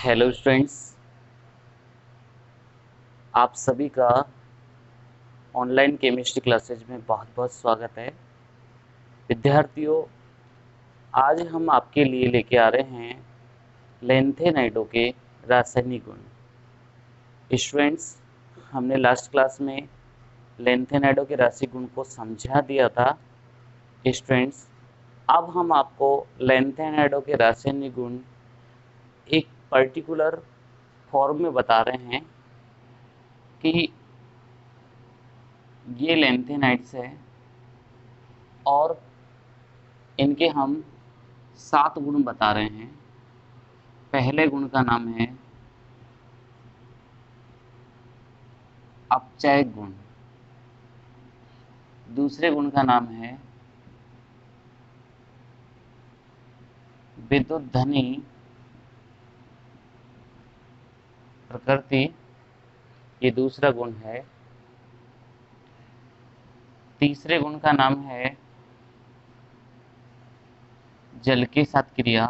Hello students, आप सभी का ऑनलाइन केमिस्ट्री क्लासेज में बहुत बहुत स्वागत है। विद्यार्थियों, आज हम आपके लिए लेके आ रहे हैं लेंथेनाइडों के रासायनिक गुण। स्टूडेंट्स, हमने लास्ट क्लास में लेंथेनाइडों के रासायनिक गुण को समझा दिया था। स्टूडेंट्स, अब हम आपको लेंथेनाइडों के रासायनिक गुण एक पर्टिकुलर फॉर्म में बता रहे हैं कि ये लेंथेनाइड्स है और इनके हम 7 गुण बता रहे हैं। पहले गुण का नाम है अपचय गुण, दूसरे गुण का नाम है विद्युतधनी प्रकृति, ये दूसरा गुण है। तीसरे गुण का नाम है जल के साथ क्रिया,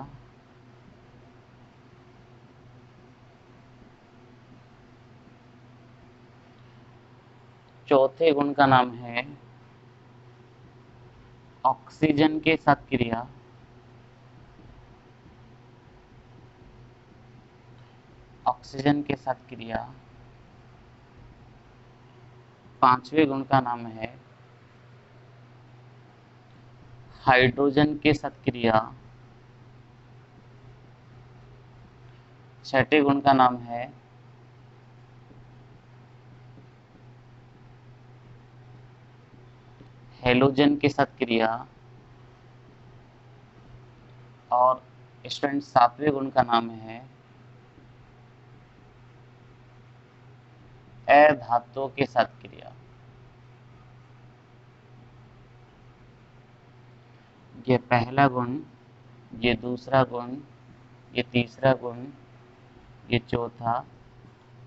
चौथे गुण का नाम है ऑक्सीजन के साथ क्रिया, ऑक्सीजन के साथ क्रिया। पांचवे गुण का नाम है हाइड्रोजन के साथ क्रिया। छठे गुण का नाम है हेलोजन के साथ क्रिया। और स्टूडेंट, सातवें गुण का नाम है अधातुओं के साथ क्रिया। ये पहला गुण, ये दूसरा गुण, ये तीसरा गुण, ये चौथा,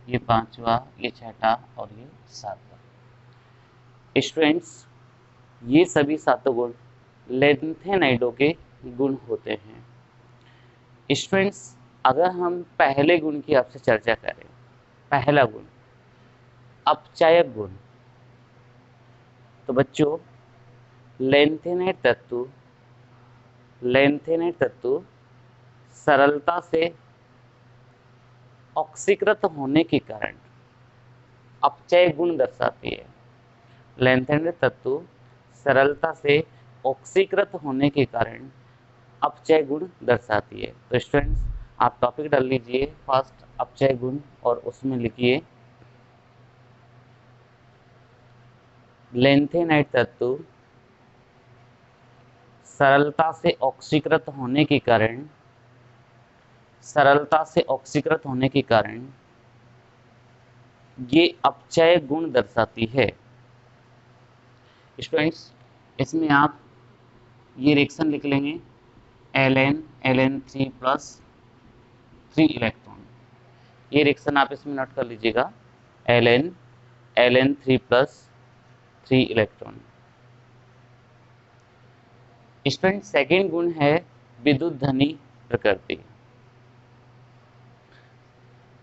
ये पांचवा, ये छठा और ये सातवां। स्टूडेंट्स, ये सभी सातों गुण लेंथेनाइडों के गुण होते हैं। स्टूडेंट्स, अगर हम पहले गुण की आपसे चर्चा करें, पहला गुण अपचायक गुण, तो बच्चों लेंथेनाइड तत्व सरलता से ऑक्सीकृत होने के कारण अपचय गुण दर्शाती है। लेंथेनाइड तत्व सरलता से ऑक्सीकृत होने के कारण अपचय गुण दर्शाती है। तो स्टूडेंट्स, आप टॉपिक डाल लीजिए फर्स्ट अपचय गुण और उसमें लिखिए लेंथेनाइड तत्व सरलता से ऑक्सीकृत होने के कारण, सरलता से ऑक्सीकृत होने के कारण ये अपचय गुण दर्शाती है। स्टूडेंट्स, इसमें आप ये रिएक्शन लिख लेंगे Ln 3 + 3 इलेक्ट्रॉन। ये रिएक्शन आप इसमें नोट कर लीजिएगा, Ln 3 + 3 इलेक्ट्रॉन। स्टूडेंट, सेकेंड गुण है विद्युतधनी प्रकृति।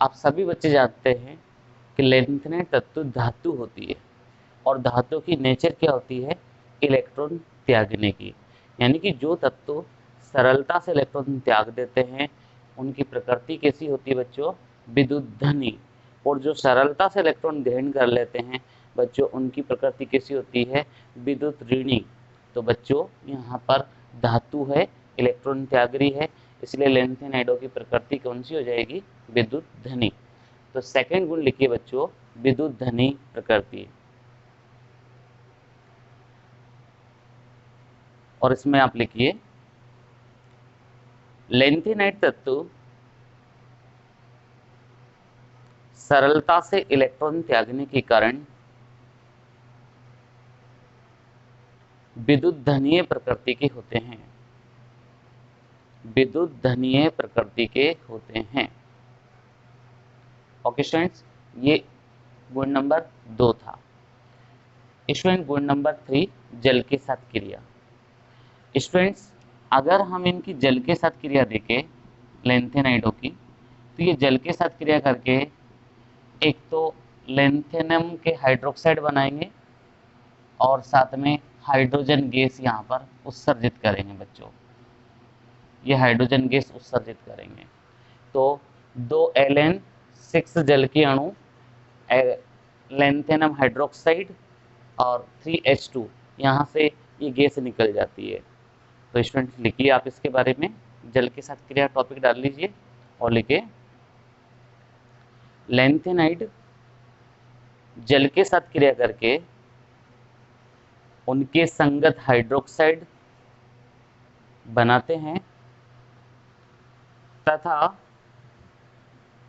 आप सभी बच्चे जानते हैं कि लेंथेनाइड तत्व धातु होती है और धातु की नेचर क्या होती है? इलेक्ट्रॉन त्यागने की। यानी कि जो तत्व सरलता से इलेक्ट्रॉन त्याग देते हैं उनकी प्रकृति कैसी होती है बच्चों? विद्युतधनी। और जो सरलता से इलेक्ट्रॉन ग्रहण कर लेते हैं बच्चों, उनकी प्रकृति कैसी होती है? विद्युत ऋणी। तो बच्चों, यहाँ पर धातु है, इलेक्ट्रॉन त्याग रही है, इसलिए लेंथेनाइडों की प्रकृति कौन सी हो जाएगी? विद्युत धनी। तो सेकंड गुण लिखिए बच्चों, विद्युत धनी प्रकृति। और इसमें आप लिखिए लेंथेनाइड तत्व सरलता से इलेक्ट्रॉन त्यागने के कारण विद्युत धनीय प्रकृति के होते हैं, विद्युत धनीय प्रकृति के होते हैं। ओके स्टूडेंट्स, ये गुण नंबर 2 था। स्टूडेंट, गुण नंबर 3 जल के साथ क्रिया। स्टूडेंट्स, अगर हम इनकी जल के साथ क्रिया देखें लेंथेनाइडों की, तो ये जल के साथ क्रिया करके एक तो लेंथेनम के हाइड्रोक्साइड बनाएंगे और साथ में हाइड्रोजन गैस यहाँ पर उत्सर्जित करेंगे बच्चों, ये हाइड्रोजन गैस उत्सर्जित करेंगे। तो 2 Ln 6 जल के अणु लेंथेनम हाइड्रोक्साइड और 3H2 यहाँ से ये गैस निकल जाती है। तो स्टूडेंट लिखिए आप इसके बारे में, जल के साथ क्रिया टॉपिक डाल लीजिए और लिखिए लेंथेनाइड जल के साथ क्रिया करके उनके संगत हाइड्रोक्साइड बनाते हैं तथा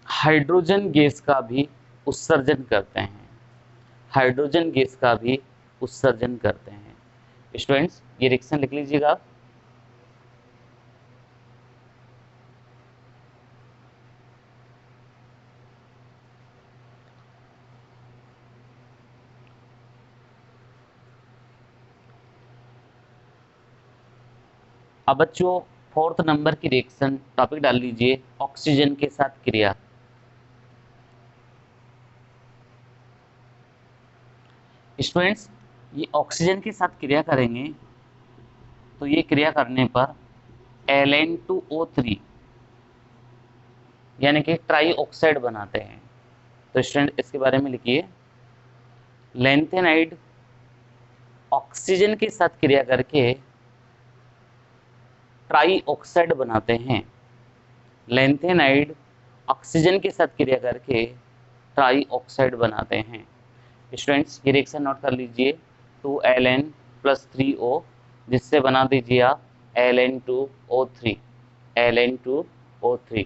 हाइड्रोजन गैस का भी उत्सर्जन करते हैं, हाइड्रोजन गैस का भी उत्सर्जन करते हैं। स्टूडेंट्स ये रिएक्शन लिख लीजिएगा। अब बच्चों 4th नंबर की रिएक्शन टॉपिक डाल लीजिए, ऑक्सीजन के साथ क्रिया। स्टूडेंट्स ये ऑक्सीजन के साथ क्रिया करेंगे तो ये क्रिया करने पर Ln2O3 यानी कि ट्राई ऑक्साइड बनाते हैं। तो स्टूडेंट इसके बारे में लिखिए, लेंथेनाइड ऑक्सीजन के साथ क्रिया करके ट्राई ऑक्साइड बनाते हैं, लेंथेनाइड ऑक्सीजन के साथ क्रिया करके ट्राई ऑक्साइड बनाते हैं। स्टूडेंट्स ये रिएक्शन नोट कर लीजिए, 2Ln + 3O जिससे बना दीजिए आप Ln2O3, Ln2O3।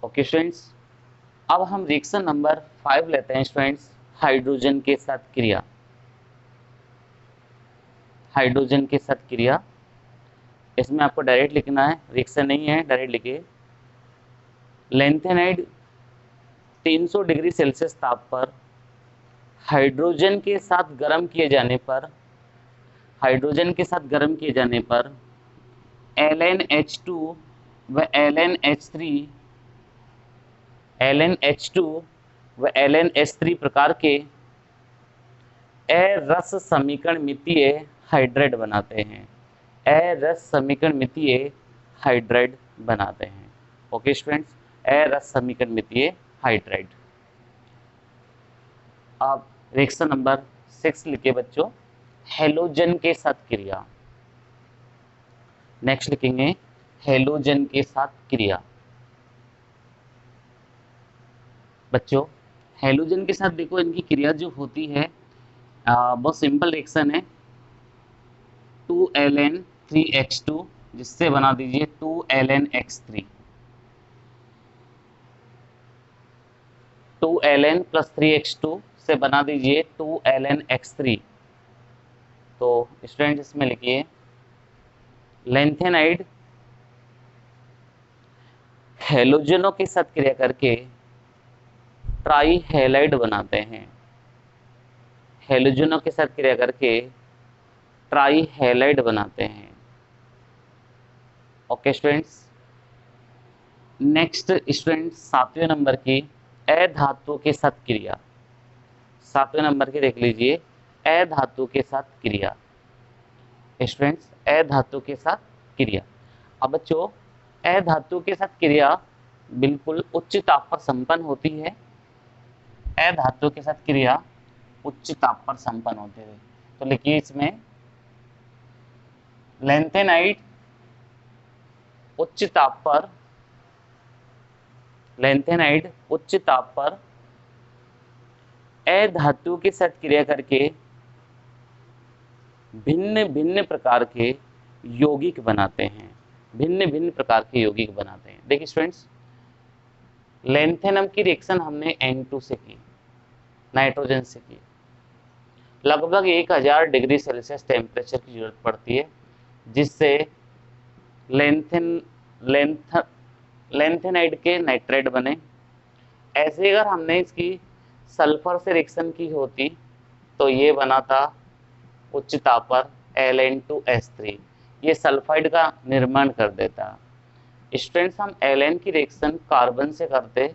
ओके स्टूडेंट्स, अब हम रिएक्शन नंबर 5 लेते हैं स्टूडेंट्स, हाइड्रोजन के साथ क्रिया। हाइड्रोजन के साथ क्रिया, इसमें आपको डायरेक्ट लिखना है, रिएक्शन नहीं है, डायरेक्ट लिखिए। लेंथेनाइड 300 डिग्री सेल्सियस ताप पर हाइड्रोजन के साथ गर्म किए जाने पर, हाइड्रोजन के साथ गर्म किए जाने पर LnH2 व LnH3, LnH2 व LnH3 प्रकार के अरस समीकरणमितीय हाइड्राइड बनाते हैं, अरस समीकरणमितीय हाइड्राइड बनाते हैं। ओके स्टूडेंट्स, अरस समीकरणमितीय हाइड्राइड। अब रिएक्शन नंबर 6 लिखिए बच्चों, हेलोजन के साथ क्रिया। नेक्स्ट लिखेंगे हेलोजन के साथ क्रिया। बच्चों हेलोजन के साथ देखो इनकी क्रिया जो होती है बहुत सिंपल रिएक्शन है, 2Ln3H2 जिससे बना दीजिए 2LnX3, 2Ln + 3H2 से बना दीजिए 2LnX3। तो स्टूडेंट इसमें लिखिए, लेंथेनाइड हेलोजनों के साथ क्रिया करके ट्राई हैलाइड बनाते हैं, हेलोजनों के साथ क्रिया करके ट्राई हैलाइड बनाते हैं। ओके स्टूडेंट्स, नेक्स्ट स्टूडेंट्स 7वें नंबर की अधातु के साथ क्रिया। 7वें नंबर की देख लीजिए, अधातु के साथ क्रिया। स्टूडेंट्स अधातु के साथ क्रिया। अब बच्चों अधातु के साथ क्रिया बिल्कुल उच्च ताप पर संपन्न होती है, अधातु के साथ क्रिया उच्च ताप पर संपन्न होते हुए। तो लिखिए इसमें, लेंथेनाइड उच्च ताप पर, लेंथेनाइड उच्च ताप पर अधातु के साथ क्रिया करके भिन्न भिन्न प्रकार के यौगिक बनाते हैं, भिन्न भिन्न प्रकार के यौगिक बनाते हैं। देखिए स्टूडेंट्स, लेंथेनम की रिएक्शन हमने N2 से की, नाइट्रोजन से की, लगभग 1000 डिग्री सेल्सियस टेम्परेचर की जरूरत पड़ती है जिससे लेंथेनाइड के नाइट्राइड बने। ऐसे अगर हमने इसकी सल्फर से रिएक्शन की होती तो ये बना था उच्च ताप पर Ln2S3, ये सल्फाइड का निर्माण कर देता। स्टूडेंट्स, हम एल्केन की रिएक्शन कार्बन से करते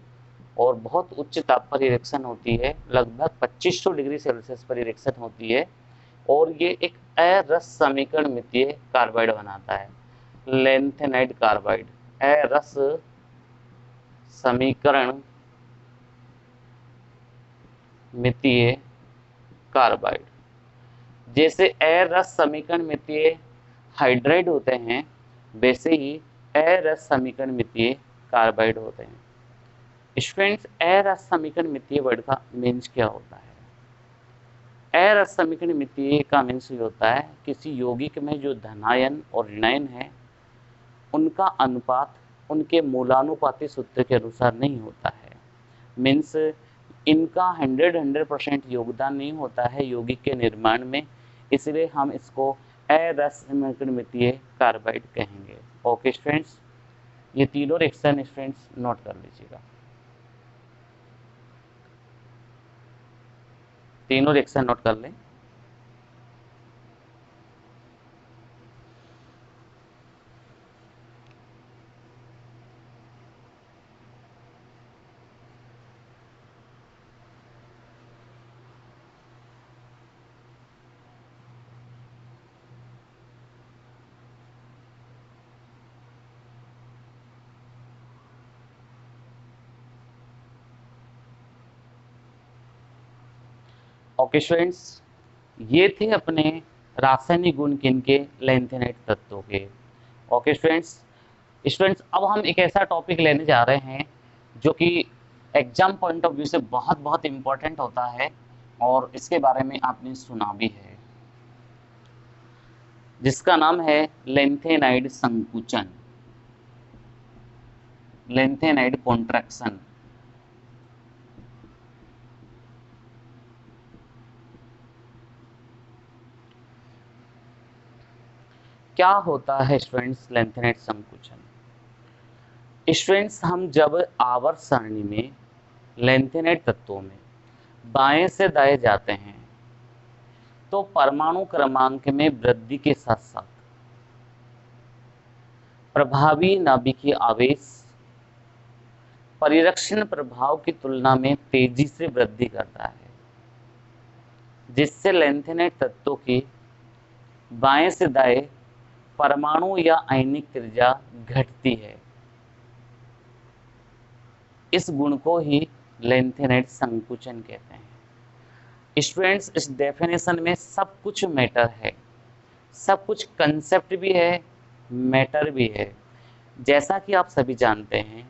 और बहुत उच्च ताप पर रिएक्शन होती है, लगभग 2500 डिग्री सेल्सियस पर रिएक्शन होती है और ये एक अरस समीकरण मितीय कार्बाइड बनाता है, लैंथेनाइड कार्बाइड, अरस समीकरण मितीय कार्बाइड। जैसे अरस समीकरण मितीय हाइड्राइड होते हैं, वैसे ही अरस समीकरण मितीय कार्बाइड होते हैं। स्टूडेंट्स, अरस समीकरण मितीय वर्ड का मीन्स क्या होता है? अरस समीकरण मितीय का मीन्स ये होता है किसी यौगिक में जो धनायन और ऋणायन है उनका अनुपात उनके मूलानुपाती सूत्र के अनुसार नहीं होता है। मीन्स इनका 100% योगदान नहीं होता है यौगिक के निर्माण में, इसलिए हम इसको अरस समीकरण मितीय कार्बाइड कहेंगे। ओके स्टूडेंट्स, ये तीनों रिएक्शन स्टूडेंट्स नोट कर लीजिएगा, तीनों रिएक्शन नोट कर लें। ओके स्टूडेंट्स, ये थे अपने रासायनिक गुण किनके, लैंथेनाइड तत्वों के। ओके स्टूडेंट्स, अब हम एक ऐसा टॉपिक लेने जा रहे हैं जो कि एग्जाम पॉइंट ऑफ व्यू से बहुत बहुत इम्पोर्टेंट होता है और इसके बारे में आपने सुना भी है, जिसका नाम है लैंथेनाइड संकुचन, लैंथेनाइड कॉन्ट्रैक्शन। क्या होता है स्टूडेंट्स लैंथेनाइड संकुचन? स्टूडेंट्स, हम जब आवर्त सारणी में लैंथेनाइड तत्वों में बाएं से दाएं जाते हैं तो परमाणु क्रमांक में वृद्धि के साथ साथ प्रभावी नाभिकीय आवेश परिरक्षण प्रभाव की तुलना में तेजी से वृद्धि करता है, जिससे लैंथेनाइड तत्वों की बाएं से दाएं परमाणु या आयनिक त्रिज्या घटती है। इस गुण को ही लैंथेनाइड संकुचन कहते हैं। स्टूडेंट्स, इस डेफिनेशन में सब कुछ मैटर है, सब कुछ कंसेप्ट भी है, मैटर भी है। जैसा कि आप सभी जानते हैं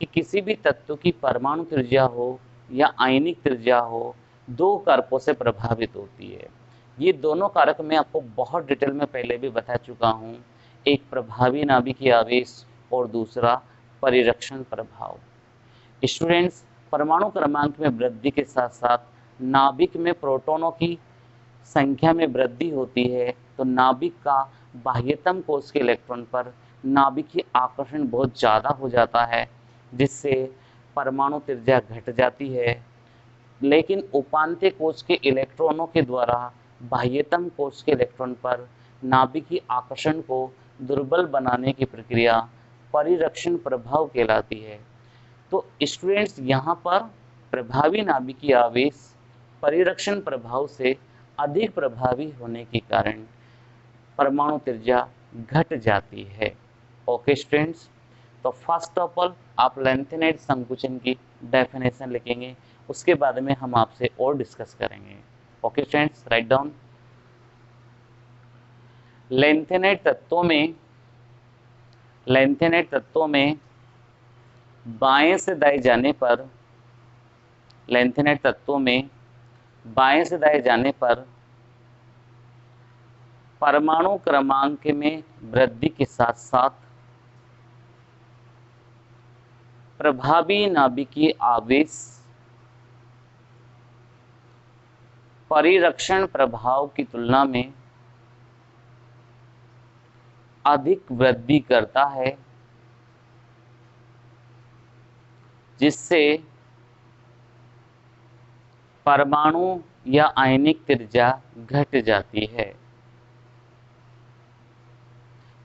कि किसी भी तत्व की परमाणु त्रिज्या हो या आयनिक त्रिज्या हो, दो कारकों से प्रभावित होती है। ये दोनों कारक मैं आपको बहुत डिटेल में पहले भी बता चुका हूँ, एक प्रभावी नाभिकीय आवेश और दूसरा परिरक्षण प्रभाव। स्टूडेंट्स, परमाणु क्रमांक में वृद्धि के साथ साथ नाभिक में प्रोटॉनों की संख्या में वृद्धि होती है, तो नाभिक का बाह्यतम कोश के इलेक्ट्रॉन पर नाभिकीय आकर्षण बहुत ज़्यादा हो जाता है, जिससे परमाणु त्रिज्या घट जाती है। लेकिन उपांत्य कोश के इलेक्ट्रॉनों के द्वारा बाह्यतम कोश के इलेक्ट्रॉन पर नाभिकीय आकर्षण को दुर्बल बनाने की प्रक्रिया परिरक्षण प्रभाव कहलाती है। तो स्टूडेंट्स, यहाँ पर प्रभावी नाभिकीय आवेश परिरक्षण प्रभाव से अधिक प्रभावी होने के कारण परमाणु त्रिज्या घट जाती है। ओके स्टूडेंट्स, तो फर्स्ट ऑफ ऑल आप लैंथेनाइड संकुचन की डेफिनेशन लिखेंगे, उसके बाद में हम आपसे और डिस्कस करेंगे। Okay students, write down. Lanthanide तत्वों में बाएं से दाएं जाने पर, लैंथेनाइड तत्वों में बाएं से दाएं जाने पर परमाणु क्रमांक में वृद्धि के साथ साथ प्रभावी नाभिकीय आवेश परिरक्षण प्रभाव की तुलना में अधिक वृद्धि करता है, जिससे परमाणु या आयनिक त्रिज्या घट जाती है।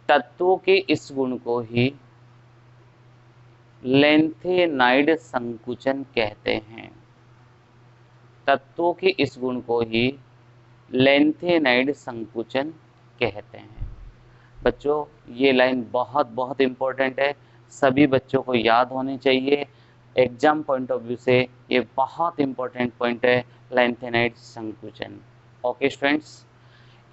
तत्वों के इस गुण को ही लेंथेनाइड संकुचन कहते हैं। तत्वों के इस गुण को ही लेंथेनाइड संकुचन कहते हैं। बच्चों ये लाइन बहुत बहुत इम्पोर्टेंट है, सभी बच्चों को याद होनी चाहिए। एग्जाम पॉइंट ऑफ व्यू से ये बहुत इम्पोर्टेंट पॉइंट है, लेंथेनाइड संकुचन। ओके स्टूडेंट्स,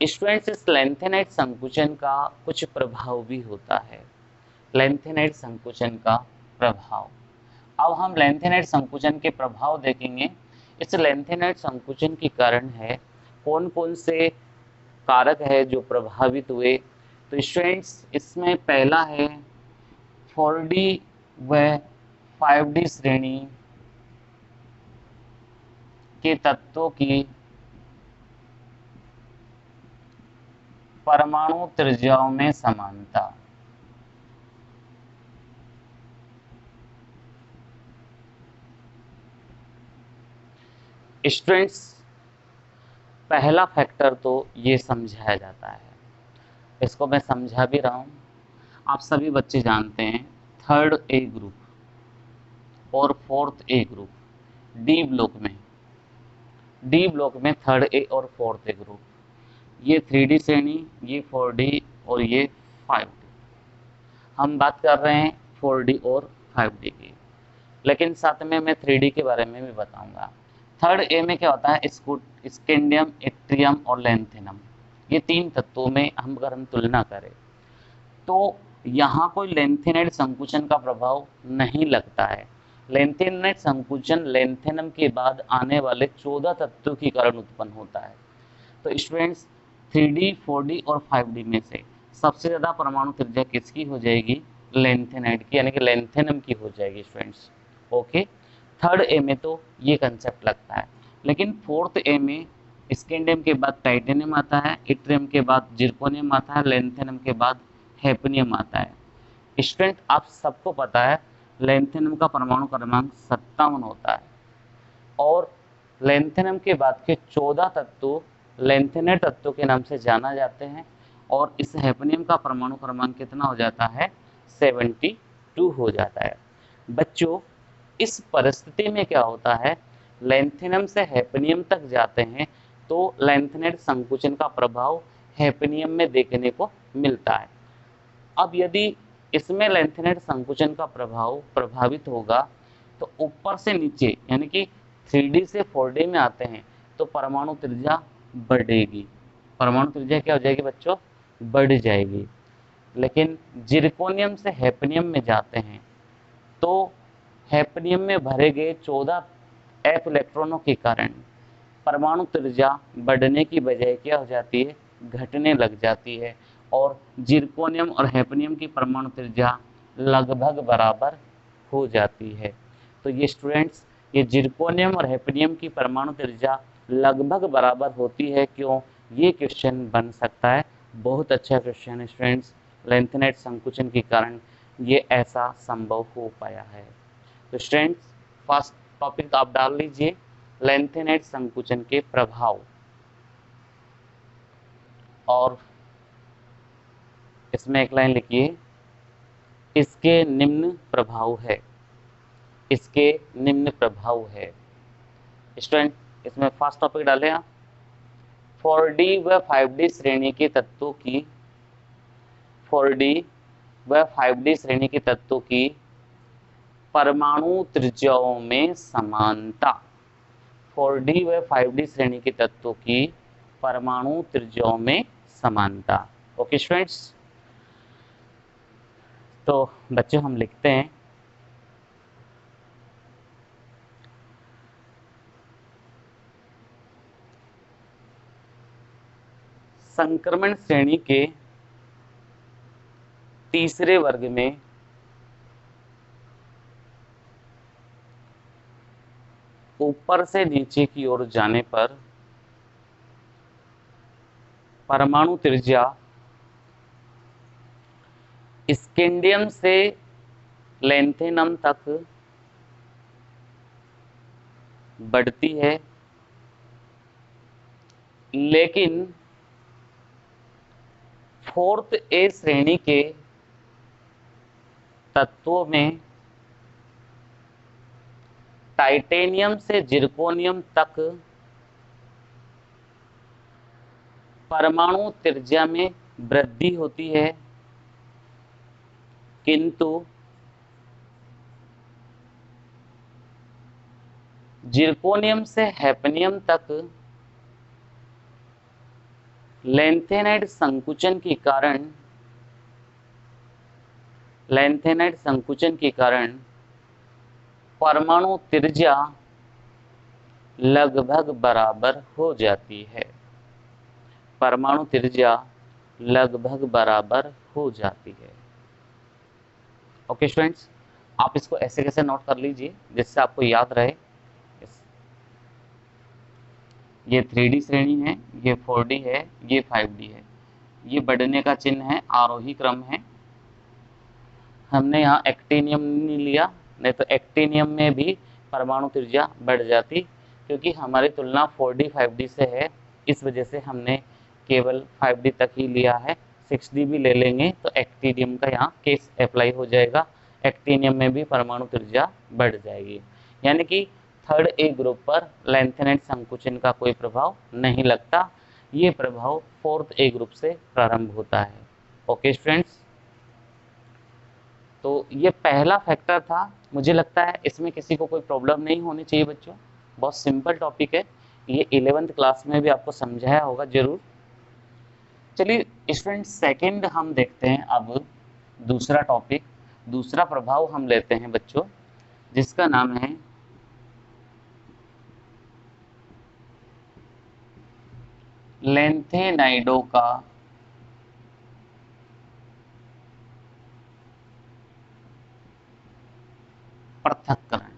इस लेंथेनाइड संकुचन का कुछ प्रभाव भी होता है। लेंथेनाइड संकुचन का प्रभाव, अब हम लेंथेनाइड संकुचन के प्रभाव देखेंगे। इस लेंथेनाइड संकुचन के कारण है कौन कौन से कारक है जो प्रभावित हुए। तो स्टूडेंट्स इसमें पहला है 4D व 5D श्रेणी के तत्वों की परमाणु त्रिज्याओं में समानता। स्टूडेंट्स पहला फैक्टर तो ये समझाया जाता है, इसको मैं समझा भी रहा हूँ। आप सभी बच्चे जानते हैं थर्ड ए ग्रुप और फोर्थ ए ग्रुप, डी ब्लॉक में थर्ड ए और फोर्थ ए ग्रुप, ये 3D श्रेणी, ये 4D और ये 5D। हम बात कर रहे हैं 4D और 5D की, लेकिन साथ में मैं 3D के बारे में भी बताऊंगा। थर्ड ए में क्या होता है, स्कैंडियम, इट्रियम और लेंथेनम, ये तीन तत्वों में अगर हम तुलना करें तो यहाँ कोई लेंथेनाइड संकुचन का प्रभाव नहीं लगता है। लेंथेनाइड संकुचन लेंथेनम के बाद आने वाले 14 तत्वों के कारण उत्पन्न होता है। तो स्टूडेंट्स 3D, 4D और 5D में से सबसे ज़्यादा परमाणु त्रिज्या किसकी हो जाएगी, लेंथेनाइड की, यानी कि लेंथेनम की हो जाएगी स्टूडेंट्स। ओके, थर्ड ए में तो ये कंसेप्ट लगता है, लेकिन फोर्थ ए में स्कैंडियम के बाद टाइटेनियम आता है, इट्रियम के बाद जिरकोनियम आता है, लेंथेनम के बाद हैफनियम आता है। स्टूडेंट आप सबको पता है लेंथेनम का परमाणु क्रमांक 57 होता है और लेंथेनम के बाद के 14 तत्व लेंथेनेट तत्वों के नाम से जाना जाते हैं और इस हैफनियम का परमाणु क्रमांक कितना हो जाता है, 72 हो जाता है। बच्चों इस परिस्थिति में क्या होता है, लेंथेनम से हैफनियम तक जाते हैं तो लेंथेनाइड संकुचन का प्रभाव हैफनियम में देखने को मिलता है। अब यदि इसमें लेंथेनाइड संकुचन का प्रभाव प्रभावित होगा तो ऊपर से नीचे यानी कि 3D से 4D में आते हैं तो परमाणु त्रिज्या बढ़ेगी। परमाणु त्रिज्या क्या हो जाएगी बच्चों, बढ़ जाएगी। लेकिन जिरकोनियम से हैफनियम में जाते हैं तो हैफनियम में भरे गए 14 एफ इलेक्ट्रॉनों के कारण परमाणु त्रिज्या बढ़ने की बजाय क्या हो जाती है, घटने लग जाती है और जिरकोनियम और हैफनियम की परमाणु त्रिज्या लगभग बराबर हो जाती है। तो ये स्टूडेंट्स, ये जिरकोनियम और हैफनियम की परमाणु त्रिज्या लगभग बराबर होती है क्यों, ये क्वेश्चन बन सकता है। बहुत अच्छा क्वेश्चन है स्टूडेंट्स, लेंथेनाइड संकुचन के कारण ये ऐसा संभव हो पाया है। तो स्टूडेंट्स फर्स्ट टॉपिक आप डाल लीजिए, लेंथेनाइड संकुचन के प्रभाव, और इसमें एक लाइन लिखिए, इसके निम्न प्रभाव है, इसके निम्न प्रभाव है। स्टूडेंट इसमें फर्स्ट टॉपिक डालें आप, 4D व 5D श्रेणी के तत्वों की, 4D व 5D श्रेणी के तत्वों की परमाणु त्रिज्याओं में समानता। 4D व 5D श्रेणी के तत्वों की परमाणु त्रिज्याओं में समानता। ओके स्टूडेंट्स, तो बच्चों हम लिखते हैं संक्रमण श्रेणी के तीसरे वर्ग में ऊपर से नीचे की ओर जाने पर परमाणु त्रिज्या स्कैंडियम से लेंथेनम तक बढ़ती है लेकिन फोर्थ ए श्रेणी के तत्वों में टाइटेनियम से जिरकोनियम तक परमाणु त्रिज्या में वृद्धि होती है, किंतु जिरकोनियम से हैफनियम तक लैंथेनाइड संकुचन के कारण परमाणु त्रिज्या लगभग बराबर हो जाती है। परमाणु त्रिज्या लगभग बराबर हो जाती है। ओके स्टूडेंट्स, आप इसको ऐसे कैसे नोट कर लीजिए जिससे आपको याद रहे। ये 3D श्रेणी है, ये 4D है, ये 5D है। ये बढ़ने का चिन्ह है, आरोही क्रम है। हमने यहाँ एक्टिनियम नहीं लिया, नहीं तो एक्टिनियम में भी परमाणु त्रिज्या बढ़ जाती, क्योंकि हमारी तुलना 4D 5D से है, इस वजह से हमने केवल 5D तक ही लिया है। 6D भी ले लेंगे तो एक्टिनियम का यहाँ केस अप्लाई हो जाएगा, एक्टिनियम में भी परमाणु त्रिज्या बढ़ जाएगी। यानी कि थर्ड ए ग्रुप पर लैंथेनाइड संकुचन का कोई प्रभाव नहीं लगता, ये प्रभाव फोर्थ ए ग्रुप से प्रारंभ होता है। ओके स्टूडेंट्स, तो ये पहला फैक्टर था। मुझे लगता है इसमें किसी को कोई प्रॉब्लम नहीं होनी चाहिए बच्चों, बहुत सिंपल टॉपिक है, ये 11th क्लास में भी आपको समझाया होगा जरूर। चलिए स्टूडेंट्स, सेकंड हम देखते हैं अब दूसरा टॉपिक, दूसरा प्रभाव हम लेते हैं बच्चों, जिसका नाम है लैंथेनाइडों का पृथक्करण।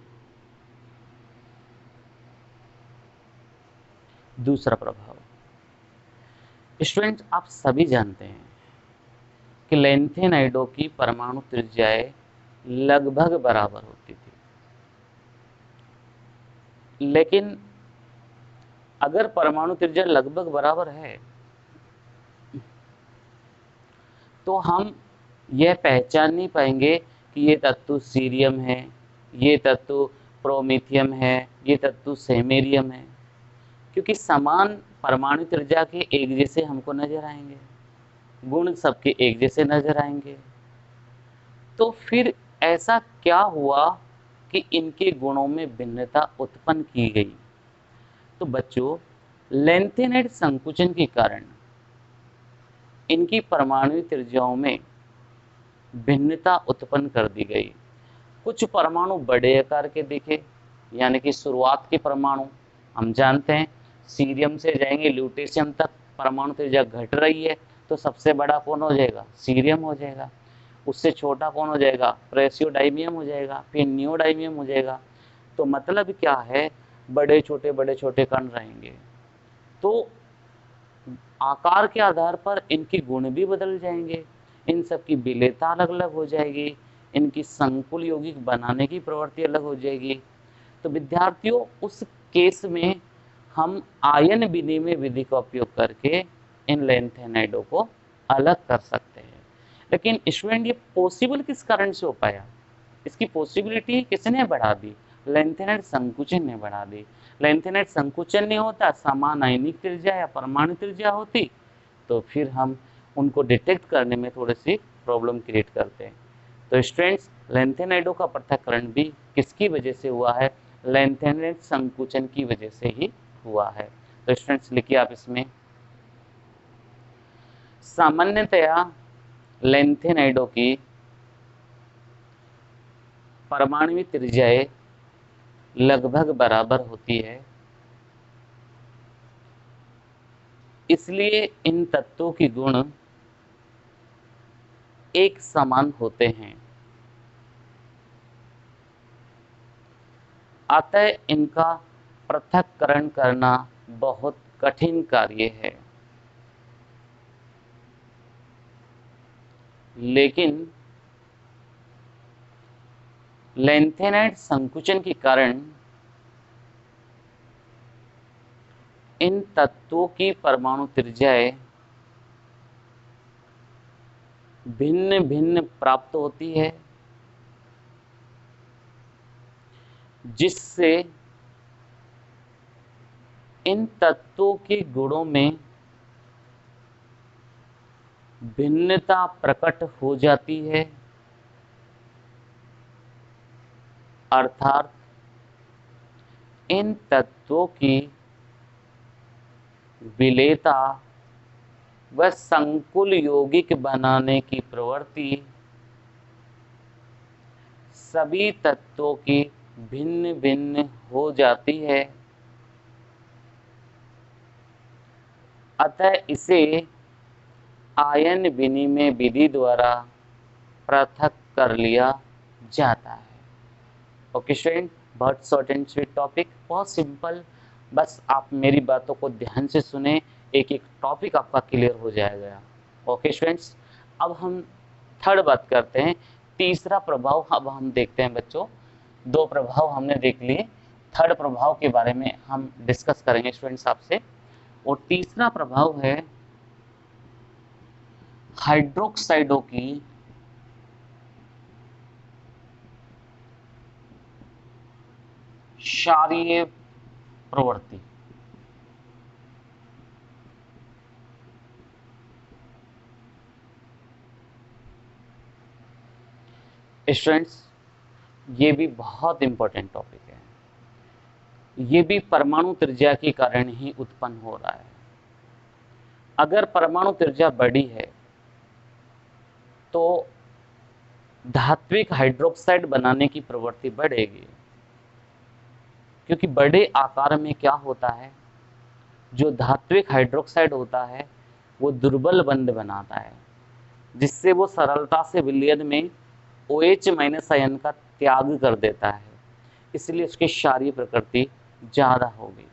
दूसरा प्रभाव, स्टूडेंट्स आप सभी जानते हैं कि लैंथेनाइडों की परमाणु त्रिज्याएं लगभग बराबर होती थी, लेकिन अगर परमाणु त्रिज्या लगभग बराबर है तो हम यह पहचान नहीं पाएंगे कि ये तत्व सीरियम है, ये तत्व प्रोमीथियम है, ये तत्व सेमेरियम है, क्योंकि समान परमाणु त्रिज्या के एक जैसे हमको नजर आएंगे, गुण सबके एक जैसे नजर आएंगे। तो फिर ऐसा क्या हुआ कि इनके गुणों में भिन्नता उत्पन्न की गई? तो बच्चों, लैंथेनाइड संकुचन के कारण इनकी परमाणु त्रिज्याओं में भिन्नता उत्पन्न कर दी गई। कुछ परमाणु बड़े आकार के दिखे, यानी कि शुरुआत के परमाणु हम जानते हैं सीरियम से जाएंगे ल्यूटेशियम तक परमाणु त्रिज्या घट रही है, तो सबसे बड़ा कौन हो जाएगा? सीरियम हो जाएगा। उससे छोटा कौन हो जाएगा? प्रेसियोडाइमियम हो जाएगा, फिर नियोडाइमियम हो जाएगा। तो मतलब क्या है, बड़े छोटे कण रहेंगे, तो आकार के आधार पर इनके गुण भी बदल जाएंगे, इन सब की विलेयता अलग अलग हो जाएगी, इनकी संकुल यौगिक बनाने की प्रवृत्ति अलग हो जाएगी। तो विद्यार्थियों, उस केस में हम आयन विनिमय विधि का उपयोग करके इन लैंथेनाइडों को अलग कर सकते हैं। लेकिन स्टूडेंट, ये पॉसिबल किस कारण से हो पाया? इसकी पॉसिबिलिटी किसने बढ़ा दी? लैंथेनाइड संकुचन ने बढ़ा दी। लैंथेनाइड संकुचन नहीं होता, समान आयनिक त्रिज्या या परमाणु त्रिज्या होती, तो फिर हम उनको डिटेक्ट करने में थोड़ी सी प्रॉब्लम क्रिएट करते हैं। तो स्टूडेंट्स, लैंथेनाइडों का पृथक्करण भी किसकी वजह से हुआ है? लैंथेनाइड संकुचन की वजह से ही हुआ है। तो स्टूडेंट्स लिखिए आप इसमें, सामान्यतया लैंथेनाइडों की परमाणु त्रिज्याएं लगभग बराबर होती है, इसलिए इन तत्वों के गुण एक समान होते हैं, अतः इनका पृथक्करण करना बहुत कठिन कार्य है। लेकिन लैंथेनाइड संकुचन के कारण इन तत्वों की परमाणु त्रिज्याएं भिन्न भिन्न प्राप्त होती है, जिससे इन तत्वों के गुणों में भिन्नता प्रकट हो जाती है, अर्थात इन तत्वों की विलेयता व संकुल यौगिक बनाने की प्रवृत्ति सभी तत्वों की भिन्न भिन्न हो जाती है। अतः इसे आयन विनिमय विधि द्वारा पृथक कर लिया जाता है। ओके स्टूडेंट, बहुत शॉर्ट एंड स्वीट टॉपिक, बहुत सिंपल, बस आप मेरी बातों को ध्यान से सुने, एक एक टॉपिक आपका क्लियर हो जाएगा। ओके स्टूडेंट्स, अब हम थर्ड बात करते हैं, तीसरा प्रभाव अब हम देखते हैं बच्चों। दो प्रभाव हमने देख लिए, थर्ड प्रभाव के बारे में हम डिस्कस करेंगे स्टूडेंट्स आपसे। और तीसरा प्रभाव है हाइड्रोक्साइडों की क्षारीय प्रवृत्ति। स्टूडेंट्स, ये भी बहुत इंपॉर्टेंट टॉपिक है, ये भी परमाणु त्रिज्या के कारण ही उत्पन्न हो रहा है। अगर परमाणु त्रिज्या बड़ी है तो धात्विक हाइड्रोक्साइड बनाने की प्रवृत्ति बढ़ेगी, क्योंकि बड़े आकार में क्या होता है, जो धात्विक हाइड्रोक्साइड होता है वो दुर्बल बंध बनाता है, जिससे वो सरलता से विलयन में OH- आयन का त्याग कर देता है, इसलिए उसकी क्षारीय प्रकृति ज़्यादा होगी।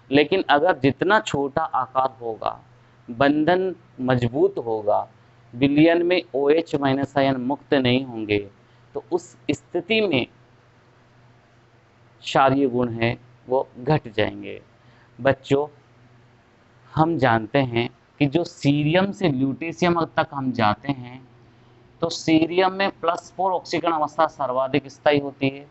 लेकिन अगर जितना छोटा आकार होगा, बंधन मजबूत होगा, विलयन में OH- आयन मुक्त नहीं होंगे, तो उस स्थिति में क्षारीय गुण है वो घट जाएंगे। बच्चों, हम जानते हैं कि जो सीरियम से ल्यूटेशियम तक हम जाते हैं, तो सीरियम में +4 ऑक्सीकरण अवस्था सर्वाधिक स्थायी होती है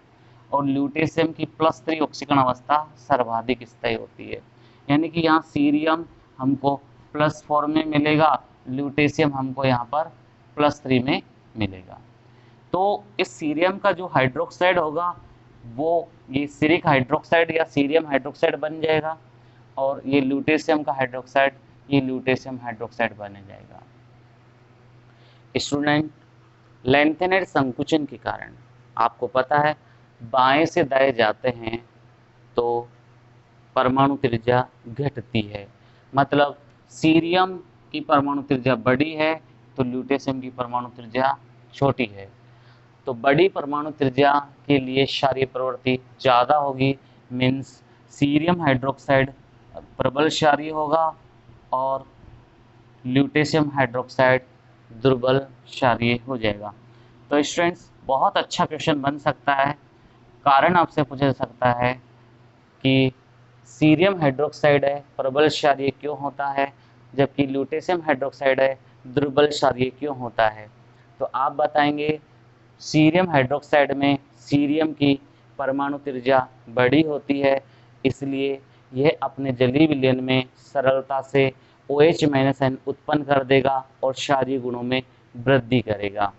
और ल्यूटेशियम की +3 ऑक्सीकरण अवस्था सर्वाधिक स्थायी होती है। यानी कि यहाँ सीरियम हमको +4 में मिलेगा, ल्यूटेशियम हमको यहाँ पर +3 में मिलेगा। तो इस सीरियम का जो हाइड्रोक्साइड होगा वो ये सिरिक हाइड्रोक्साइड या सीरियम हाइड्रोक्साइड बन जाएगा, और ये ल्यूटेशियम का हाइड्रोक्साइड ये ल्यूटेशियम हाइड्रोक्साइड बन जाएगा। स्टूडेंट, लैंथेनाइड संकुचन के कारण आपको पता है बाएं से दाएं जाते हैं तो परमाणु त्रिज्या घटती है। मतलब सीरियम की परमाणु त्रिज्या बड़ी है तो ल्यूटेशियम की परमाणु त्रिज्या छोटी है। तो बड़ी परमाणु त्रिज्या के लिए क्षारीय प्रवृत्ति ज़्यादा होगी, मीन्स सीरियम हाइड्रोक्साइड प्रबल क्षारीय होगा और ल्यूटेशियम हाइड्रोक्साइड दुर्बल क्षारीय हो जाएगा। तो स्टूडेंट्स, बहुत अच्छा क्वेश्चन बन सकता है, कारण आपसे पूछा जा सकता है कि सीरियम हाइड्रोक्साइड है प्रबल क्षारीय क्यों होता है, जबकि ल्यूटेशियम हाइड्रोक्साइड है दुर्बल क्षारीय क्यों होता है। तो आप बताएंगे सीरियम हाइड्रोक्साइड में सीरियम की परमाणु त्रिज्या बड़ी होती है, इसलिए यह अपने जलीय विलयन में सरलता से OH- आयन उत्पन्न कर देगा और क्षारीय गुणों में वृद्धि करेगा।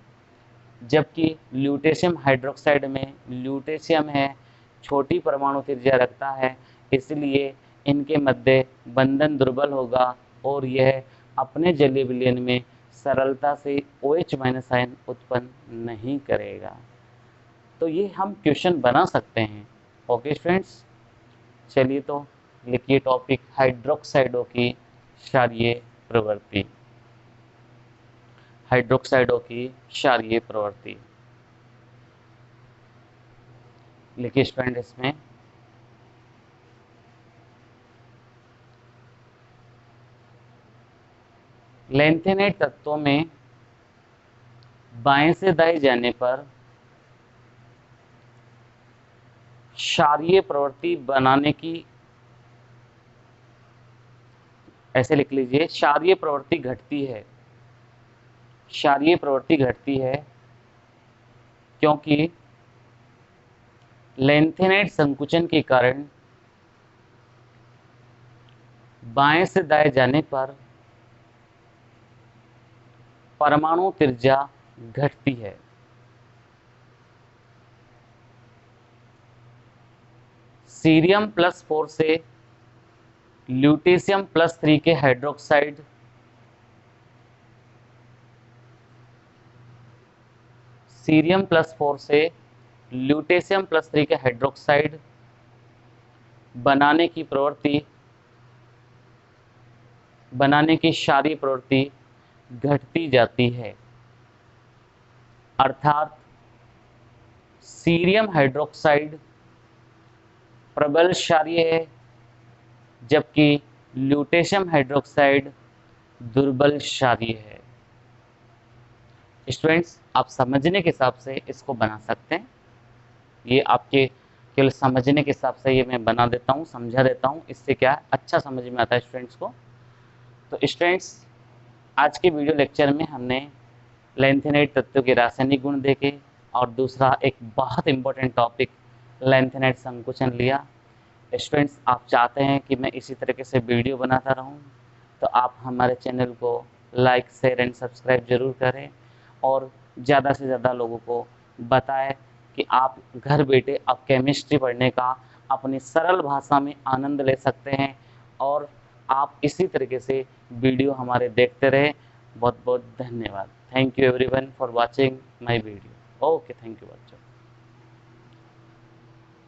जबकि ल्यूटेशियम हाइड्रोक्साइड में ल्यूटेशियम है छोटी परमाणु त्रिज्या रखता है, इसलिए इनके मध्य बंधन दुर्बल होगा और यह अपने जलीय विलयन में सरलता से OH- आयन उत्पन्न नहीं करेगा। तो ये हम क्वेश्चन बना सकते हैं। ओके स्टूडेंट्स, चलिए तो लिखिए टॉपिक हाइड्रोक्साइडों की क्षारीय प्रवृत्ति। हाइड्रोक्साइडों की क्षारीय प्रवृत्ति लिखिए स्टूडेंट इसमें। लैंथेनाइड तत्वों में बाएं से दाएं जाने पर क्षारीय प्रवृत्ति बनाने की ऐसे लिख लीजिए, क्षारीय प्रवृत्ति घटती है, क्षारीय प्रवृत्ति घटती है क्योंकि लैंथेनाइड संकुचन के कारण बाएं से दाएं जाने पर परमाणु त्रिज्या घटती है। सीरियम +4 से ल्यूटेशियम +3 के हाइड्रोक्साइड सीरियम +4 से ल्यूटेशियम +3 के हाइड्रोक्साइड बनाने की प्रवृत्ति, बनाने की क्षारीय प्रवृत्ति घटती जाती है। अर्थात सीरियम हाइड्रोक्साइड प्रबल क्षारीय है, जबकि ल्यूटेशियम हाइड्रोक्साइड दुर्बल क्षारीय है। स्टूडेंट्स, आप समझने के हिसाब से इसको बना सकते हैं। ये आपके केवल समझने के हिसाब से ये मैं बना देता हूँ, समझा देता हूँ। इससे क्या अच्छा समझ में आता है स्टूडेंट्स को। तो स्टूडेंट्स, आज के वीडियो लेक्चर में हमने लैंथेनाइड तत्व के रासायनिक गुण देखे और दूसरा एक बहुत इंपॉर्टेंट टॉपिक लैंथेनाइड संकुचन लिया। स्टूडेंट्स, आप चाहते हैं कि मैं इसी तरीके से वीडियो बनाता रहूं, तो आप हमारे चैनल को लाइक, शेयर एंड सब्सक्राइब जरूर करें और ज़्यादा से ज़्यादा लोगों को बताएं कि आप घर बैठे आप केमिस्ट्री पढ़ने का अपनी सरल भाषा में आनंद ले सकते हैं और आप इसी तरीके से वीडियो हमारे देखते रहें। बहुत बहुत धन्यवाद। Thank you everyone for watching my video. Okay, thank you बच्चों।